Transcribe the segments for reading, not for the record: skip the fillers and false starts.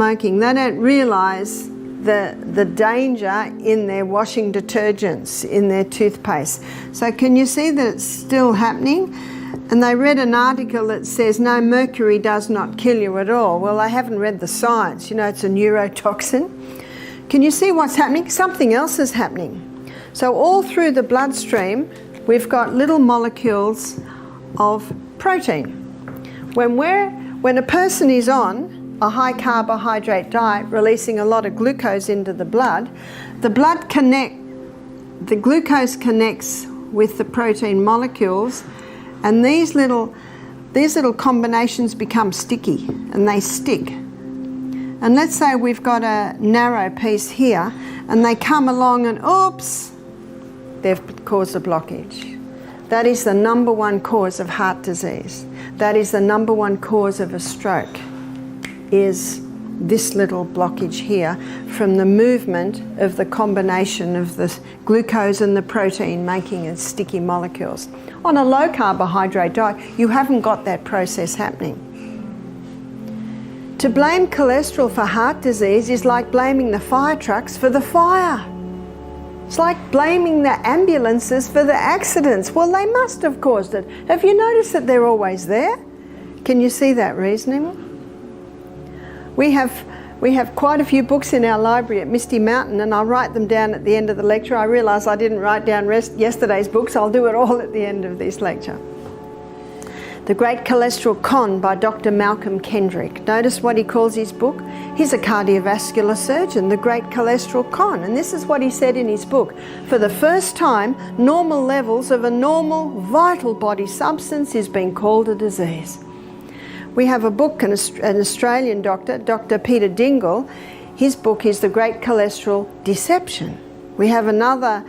smoking. They don't realise the danger in their washing detergents, in their toothpaste. So can you see that it's still happening? And they read an article that says, no, mercury does not kill you at all. Well, they haven't read the science. You know, it's a neurotoxin. Can you see what's happening? Something else is happening. So all through the bloodstream, we've got little molecules of protein. When a person is on a high carbohydrate diet, releasing a lot of glucose into the glucose connects with the protein molecules, and these little combinations become sticky and they stick. And let's say we've got a narrow piece here and they come along and oops, they've caused a blockage. That is the number one cause of heart disease. That is the number one cause of a stroke, is this little blockage here from the movement of the combination of the glucose and the protein making it sticky molecules. On a low carbohydrate diet, you haven't got that process happening. To blame cholesterol for heart disease is like blaming the fire trucks for the fire. It's like blaming the ambulances for the accidents. Well, they must have caused it. Have you noticed that they're always there? Can you see that reasoning? We have quite a few books in our library at Misty Mountain, and I'll write them down at the end of the lecture. I realise I didn't write down yesterday's books. I'll do it all at the end of this lecture. The Great Cholesterol Con by Dr. Malcolm Kendrick. Notice what he calls his book. He's a cardiovascular surgeon, the Great Cholesterol Con. And this is what he said in his book. For the first time, normal levels of a normal, vital body substance is being called a disease. We have a book, an Australian doctor, Dr. Peter Dingle. His book is The Great Cholesterol Deception. We have another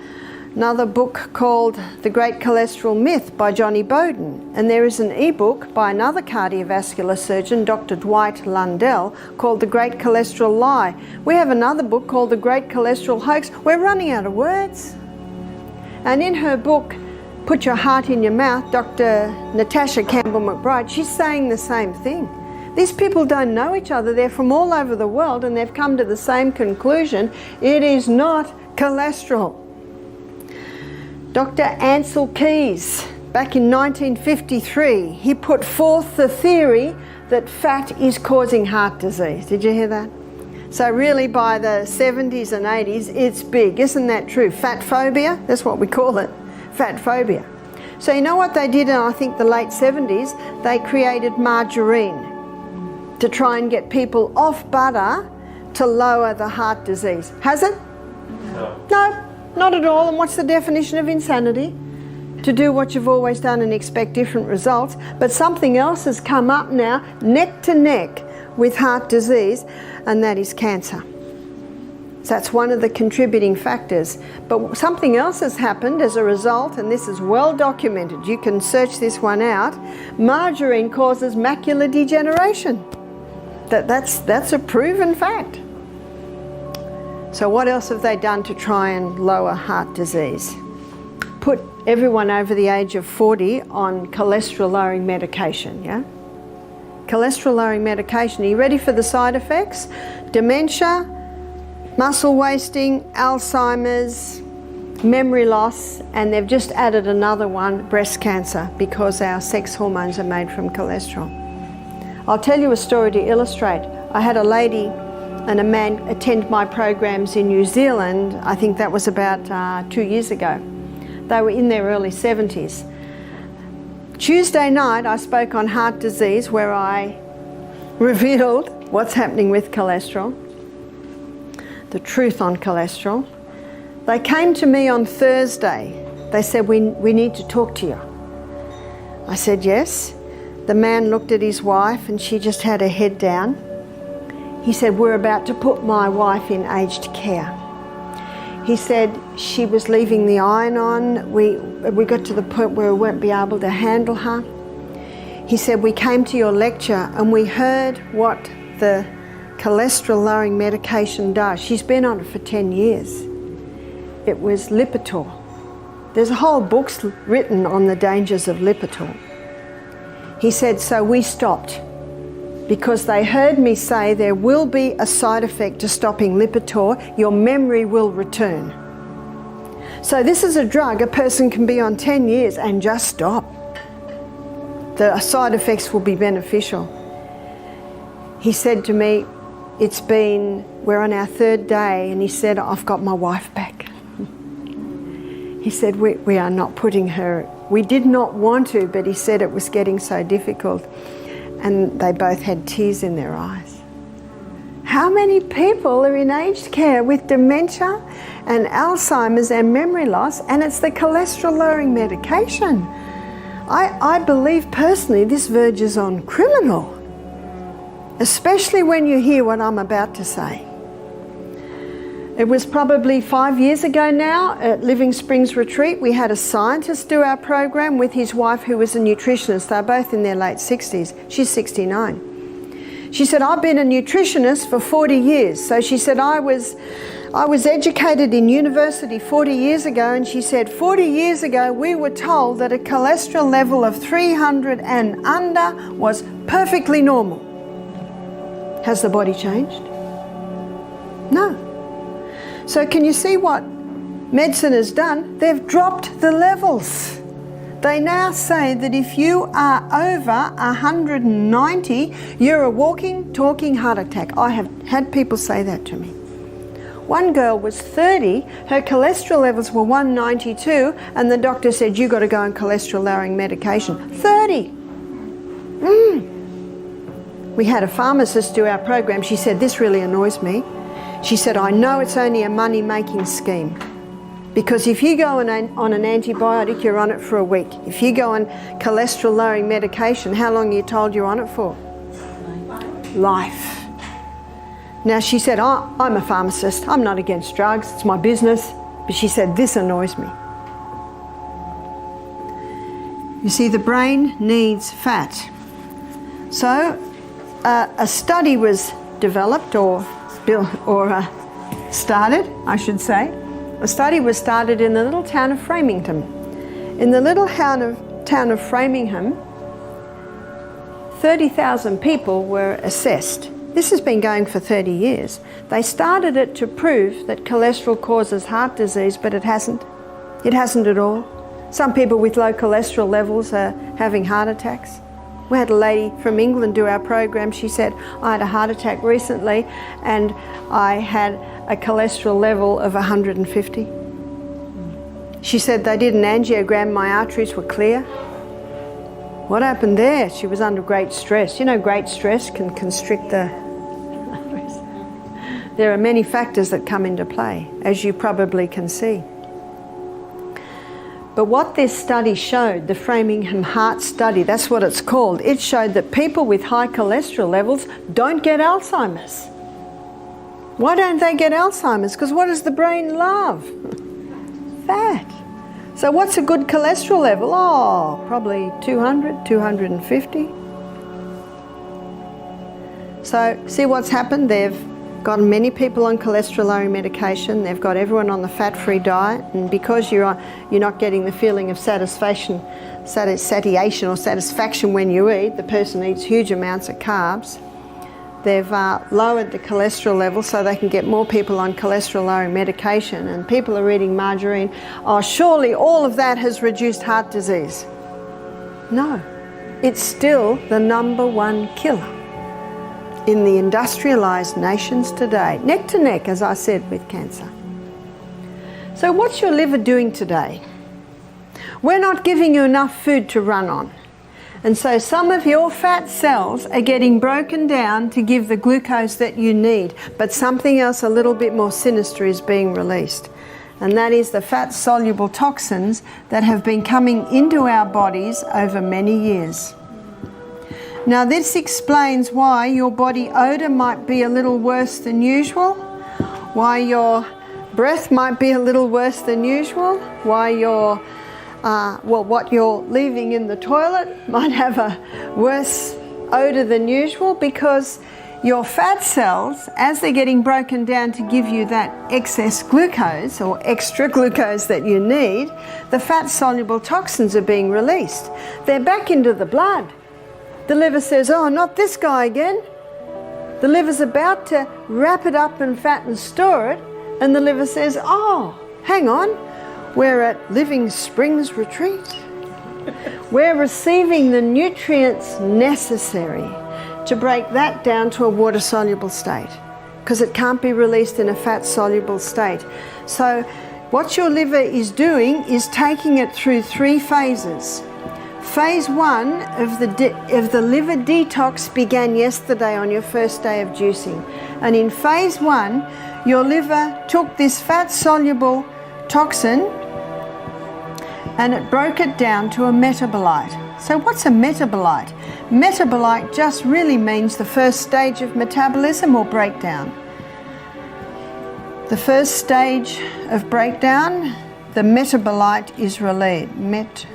book called The Great Cholesterol Myth by Johnny Bowden. And there is an e-book by another cardiovascular surgeon, Dr. Dwight Lundell, called The Great Cholesterol Lie. We have another book called The Great Cholesterol Hoax. We're running out of words. And in her book, Put Your Heart in Your Mouth, Dr. Natasha Campbell-McBride, she's saying the same thing. These people don't know each other. They're from all over the world and they've come to the same conclusion. It is not cholesterol. Dr. Ansel Keys, back in 1953, he put forth the theory that fat is causing heart disease. Did you hear that? So really by the 70s and 80s, it's big. Isn't that true? Fat phobia, that's what we call it. Fat phobia. So you know what they did in, I think, the late 70s? They created margarine to try and get people off butter to lower the heart disease. Has it? No. No, not at all. And what's the definition of insanity? To do what you've always done and expect different results. But something else has come up now, neck to neck with heart disease, and that is cancer. So that's one of the contributing factors. But something else has happened as a result, and this is well documented. You can search this one out. Margarine causes macular degeneration. That's a proven fact. So what else have they done to try and lower heart disease? Put everyone over the age of 40 on cholesterol-lowering medication, yeah? Cholesterol-lowering medication. Are you ready for the side effects? Dementia, muscle wasting, Alzheimer's, memory loss, and they've just added another one, breast cancer, because our sex hormones are made from cholesterol. I'll tell you a story to illustrate. I had a lady and a man attend my programs in New Zealand. I think that was about 2 years ago. They were in their early 70s. Tuesday night I spoke on heart disease, where I revealed what's happening with cholesterol, the truth on cholesterol. They came to me on Thursday. They said, we need to talk to you. I said, yes. The man looked at his wife and she just had her head down. He said, we're about to put my wife in aged care. He said she was leaving the iron on. We got to the point where we won't be able to handle her. He said, we came to your lecture and we heard what the cholesterol-lowering medication does. She's been on it for 10 years. It was Lipitor. There's a whole book written on the dangers of Lipitor. He said, so we stopped because they heard me say there will be a side effect to stopping Lipitor. Your memory will return. So this is a drug a person can be on 10 years and just stop. The side effects will be beneficial. He said to me, we're on our 3rd day, and he said, I've got my wife back. He said, we are not putting her, we did not want to, but he said it was getting so difficult. And they both had tears in their eyes. How many people are in aged care with dementia and Alzheimer's and memory loss, and it's the cholesterol-lowering medication? I believe personally this verges on criminal, especially when you hear what I'm about to say. It was probably 5 years ago now at Living Springs Retreat. We had a scientist do our program with his wife, who was a nutritionist. They're both in their late 60s. She's 69. She said, I've been a nutritionist for 40 years. So she said, I was educated in university 40 years ago, and she said 40 years ago we were told that a cholesterol level of 300 and under was perfectly normal. Has the body changed? No. So can you see what medicine has done? They've dropped the levels. They now say that if you are over 190, you're a walking, talking heart attack. I have had people say that to me. One girl was 30, her cholesterol levels were 192, and the doctor said, you've got to go on cholesterol-lowering medication. 30! We had a pharmacist do our program. She said, this really annoys me. She said, I know it's only a money-making scheme, because if you go on an antibiotic, you're on it for a week. If you go on cholesterol-lowering medication, how long are you told you're on it for? Life. Now she said, I'm a pharmacist. I'm not against drugs. It's my business. But she said, this annoys me. You see, the brain needs fat. So a study was developed started, I should say. A study was started in the little town of Framingham. In the little town of Framingham, 30,000 people were assessed. This has been going for 30 years. They started it to prove that cholesterol causes heart disease, but it hasn't. It hasn't at all. Some people with low cholesterol levels are having heart attacks. We had a lady from England do our program. She said, I had a heart attack recently and I had a cholesterol level of 150. She said they did an angiogram, my arteries were clear. What happened there? She was under great stress. You know, great stress can constrict the arteries. There are many factors that come into play, as you probably can see. But what this study showed, the Framingham Heart Study, that's what it's called, it showed that people with high cholesterol levels don't get Alzheimer's. Why don't they get Alzheimer's? Because what does the brain love? Fat. So what's a good cholesterol level? Oh, probably 200, 250. So see what's happened? They've got many people on cholesterol-lowering medication. They've got everyone on the fat-free diet, and because you're not getting the feeling of satiation or satisfaction when you eat, the person eats huge amounts of carbs. They've lowered the cholesterol level so they can get more people on cholesterol-lowering medication, and people are eating margarine. Oh, surely all of that has reduced heart disease. No, it's still the #1 killer in the industrialised nations today, neck to neck, as I said, with cancer. So what's your liver doing today? We're not giving you enough food to run on. And so some of your fat cells are getting broken down to give the glucose that you need, but something else a little bit more sinister is being released. And that is the fat-soluble toxins that have been coming into our bodies over many years. Now this explains why your body odour might be a little worse than usual, why your breath might be a little worse than usual, why your what you're leaving in the toilet might have a worse odour than usual, because your fat cells, as they're getting broken down to give you that excess glucose or extra glucose that you need, the fat-soluble toxins are being released. They're back into the blood. the liver says, oh, not this guy again. The liver's about to wrap it up in fat and store it, and the liver says, oh, hang on, we're at Living Springs Retreat. We're receiving the nutrients necessary to break that down to a water-soluble state, because it can't be released in a fat-soluble state. So what your liver is doing is taking it through 3 phases. Phase 1 of the liver detox began yesterday on your first day of juicing. And in phase 1, your liver took this fat-soluble toxin and it broke it down to a metabolite. So what's a metabolite? Metabolite just really means the first stage of metabolism or breakdown. The first stage of breakdown, the metabolite is released.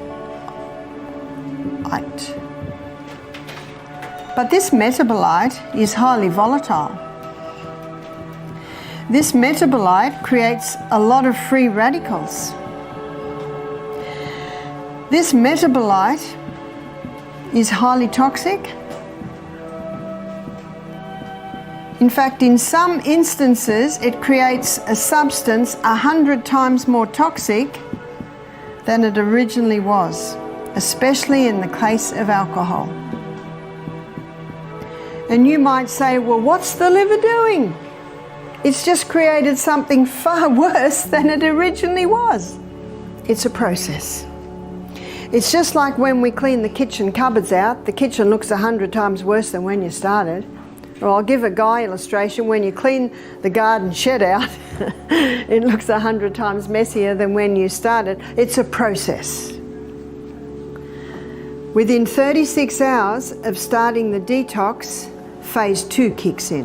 But this metabolite is highly volatile. This metabolite creates a lot of free radicals. This metabolite is highly toxic. In fact, in some instances, it creates a substance 100 times more toxic than it originally was, especially in the case of alcohol. And you might say, well, what's the liver doing? It's just created something far worse than it originally was. It's a process. It's just like when we clean the kitchen cupboards out, the kitchen looks 100 times worse than when you started. Or I'll give a guy illustration, when you clean the garden shed out, it looks 100 times messier than when you started. It's a process. Within 36 hours of starting the detox, phase 2 kicks in.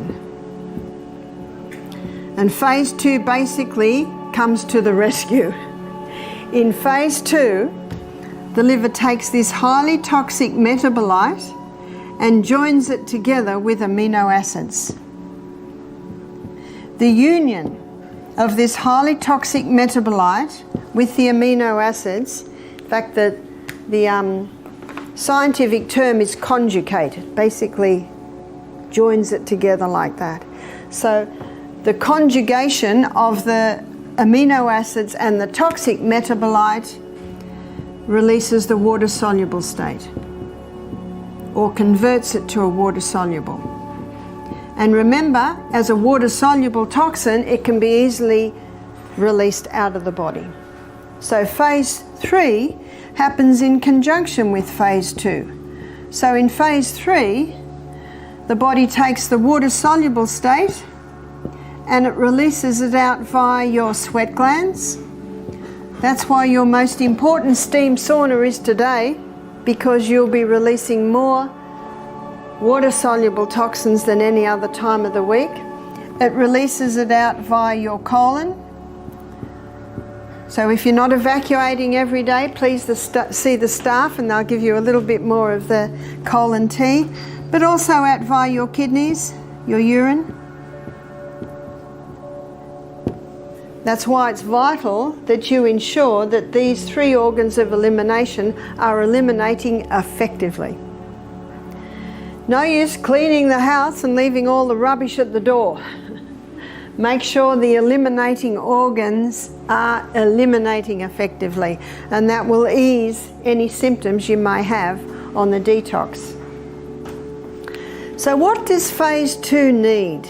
And phase 2 basically comes to the rescue. In phase 2, the liver takes this highly toxic metabolite and joins it together with amino acids. The union of this highly toxic metabolite with the amino acids, in fact the scientific term is conjugated, basically joins it together like that. So the conjugation of the amino acids and the toxic metabolite releases the water-soluble state, or converts it to a water-soluble. And remember, as a water-soluble toxin, it can be easily released out of the body. So phase 3 happens in conjunction with phase 2. So in phase 3, the body takes the water-soluble state and it releases it out via your sweat glands. That's why your most important steam sauna is today, because you'll be releasing more water-soluble toxins than any other time of the week. It releases it out via your colon. So if you're not evacuating every day, please see the staff and they'll give you a little bit more of the colon tea. But also out via your kidneys, your urine. That's why it's vital that you ensure that these 3 organs of elimination are eliminating effectively. No use cleaning the house and leaving all the rubbish at the door. Make sure the eliminating organs are eliminating effectively, and that will ease any symptoms you may have on the detox. So what does phase 2 need?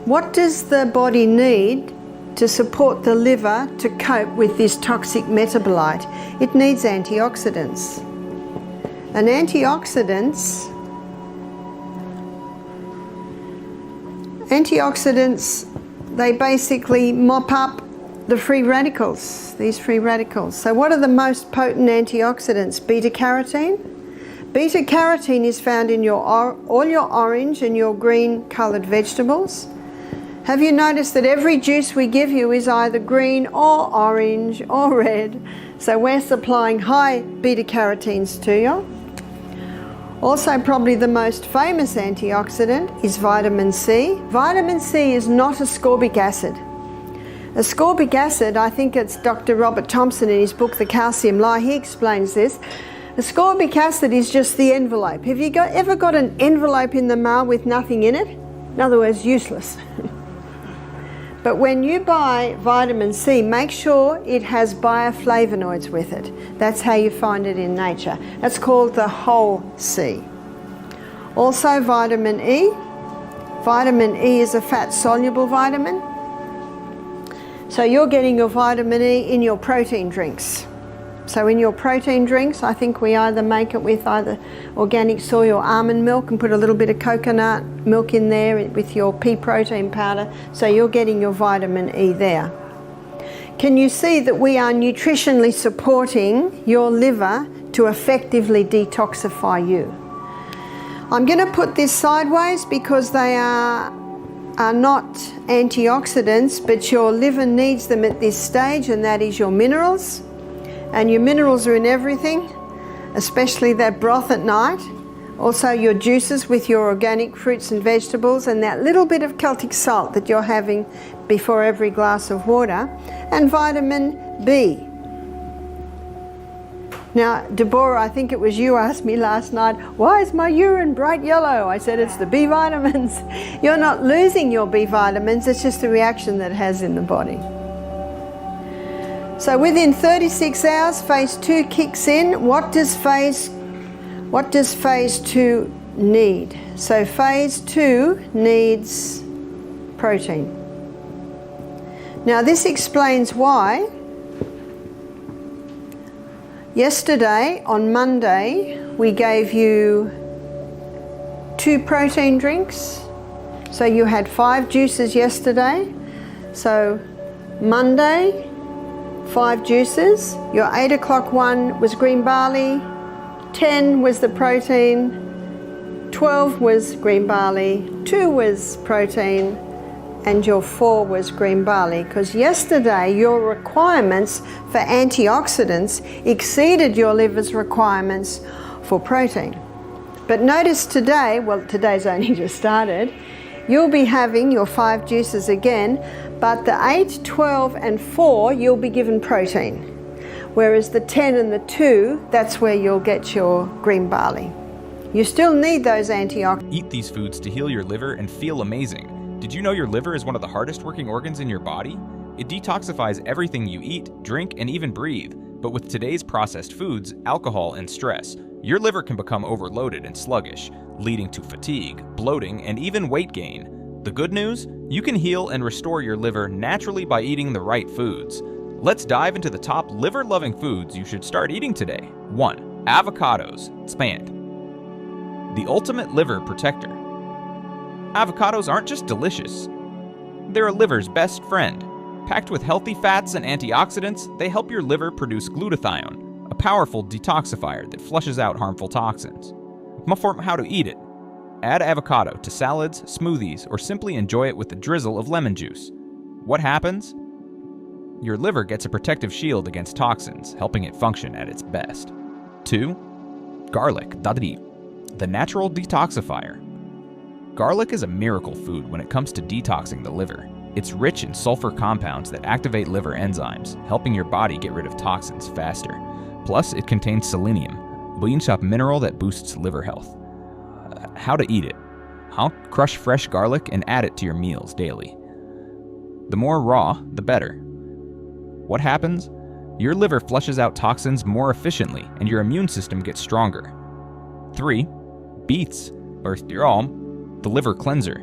What does the body need to support the liver to cope with this toxic metabolite? It needs antioxidants. And antioxidants, they basically mop up the free radicals, these free radicals. So what are the most potent antioxidants? Beta-carotene. Beta-carotene is found in all your orange and your green coloured vegetables. Have you noticed that every juice we give you is either green or orange or red? So we're supplying high beta-carotenes to you. Also, probably the most famous antioxidant is vitamin C. Vitamin C is not ascorbic acid. Ascorbic acid, I think it's Dr. Robert Thompson in his book The Calcium Lie, he explains this. Ascorbic acid is just the envelope. Have you ever got an envelope in the mail with nothing in it? In other words, useless. But when you buy vitamin C, make sure it has bioflavonoids with it. That's how you find it in nature. That's called the whole C. Also vitamin E. Vitamin E is a fat-soluble vitamin. So you're getting your vitamin E in your protein drinks. So in your protein drinks, I think we either make it with either organic soy or almond milk and put a little bit of coconut milk in there with your pea protein powder. So you're getting your vitamin E there. Can you see that we are nutritionally supporting your liver to effectively detoxify you? I'm going to put this sideways because they are not antioxidants, but your liver needs them at this stage, and that is your minerals. And your minerals are in everything, especially that broth at night. Also your juices with your organic fruits and vegetables, and that little bit of Celtic salt that you're having before every glass of water. And vitamin B. Now, Deborah, I think it was you asked me last night, why is my urine bright yellow? I said, it's the B vitamins. You're not losing your B vitamins, it's just the reaction that it has in the body. So within 36 hours, phase 2 kicks in. What does phase 2 need? So phase 2 needs protein. Now this explains why yesterday, on Monday, we gave you 2 protein drinks. So you had 5 juices yesterday. So Monday, 5 juices. Your 8 o'clock one was green barley, 10 was the protein, 12 was green barley, 2 was protein, and your 4 was green barley. Because yesterday your requirements for antioxidants exceeded your liver's requirements for protein. But notice today, well, today's only just started, you'll be having your 5 juices again, but the 8, 12 and 4 you'll be given protein. Whereas the 10 and the 2, that's where you'll get your green barley. You still need those antioxidants. Eat these foods to heal your liver and feel amazing. Did you know your liver is one of the hardest working organs in your body? It detoxifies everything you eat, drink, and even breathe. But with today's processed foods, alcohol, and stress, your liver can become overloaded and sluggish, leading to fatigue, bloating, and even weight gain. The good news? You can heal and restore your liver naturally by eating the right foods. Let's dive into the top liver-loving foods you should start eating today. 1. Avocados. Expand. The ultimate liver protector. Avocados aren't just delicious. They're a liver's best friend. Packed with healthy fats and antioxidants, they help your liver produce glutathione, a powerful detoxifier that flushes out harmful toxins. For how to eat it. Add avocado to salads, smoothies, or simply enjoy it with a drizzle of lemon juice. What happens? Your liver gets a protective shield against toxins, helping it function at its best. 2. Garlic. The natural detoxifier. Garlic is a miracle food when it comes to detoxing the liver. It's rich in sulfur compounds that activate liver enzymes, helping your body get rid of toxins faster. Plus, it contains selenium, a boonshap mineral that boosts liver health. How to eat it. Crush fresh garlic and add it to your meals daily. The more raw, the better. What happens? Your liver flushes out toxins more efficiently and your immune system gets stronger. 3. Beets, or the liver cleanser.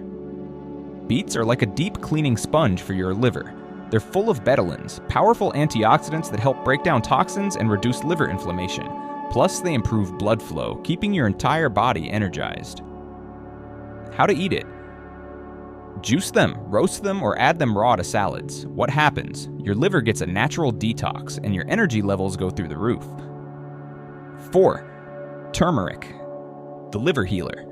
Beets are like a deep cleaning sponge for your liver. They're full of betalains, powerful antioxidants that help break down toxins and reduce liver inflammation. Plus, they improve blood flow, keeping your entire body energized. How to eat it. Juice them, roast them, or add them raw to salads. What happens? Your liver gets a natural detox, and your energy levels go through the roof. 4. Turmeric, the liver healer.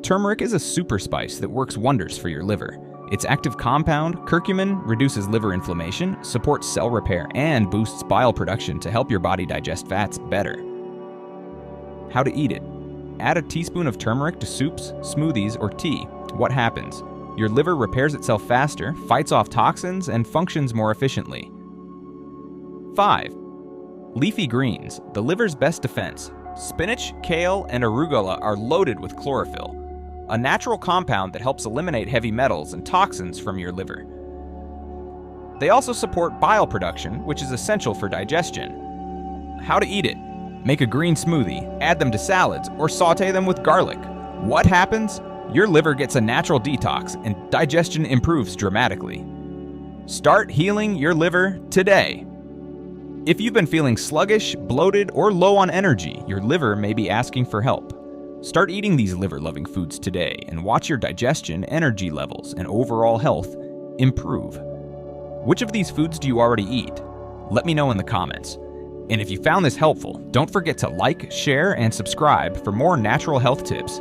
Turmeric is a super spice that works wonders for your liver. Its active compound, curcumin, reduces liver inflammation, supports cell repair, and boosts bile production to help your body digest fats better. How to eat it. Add a teaspoon of turmeric to soups, smoothies, or tea. What happens? Your liver repairs itself faster, fights off toxins, and functions more efficiently. 5. Leafy greens, the liver's best defense. Spinach, kale, and arugula are loaded with chlorophyll, a natural compound that helps eliminate heavy metals and toxins from your liver. They also support bile production, which is essential for digestion. How to eat it? Make a green smoothie, add them to salads, or saute them with garlic. What happens? Your liver gets a natural detox and digestion improves dramatically. Start healing your liver today. If you've been feeling sluggish, bloated, or low on energy, your liver may be asking for help. Start eating these liver-loving foods today and watch your digestion, energy levels, and overall health improve. Which of these foods do you already eat? Let me know in the comments. And if you found this helpful, don't forget to like, share, and subscribe for more natural health tips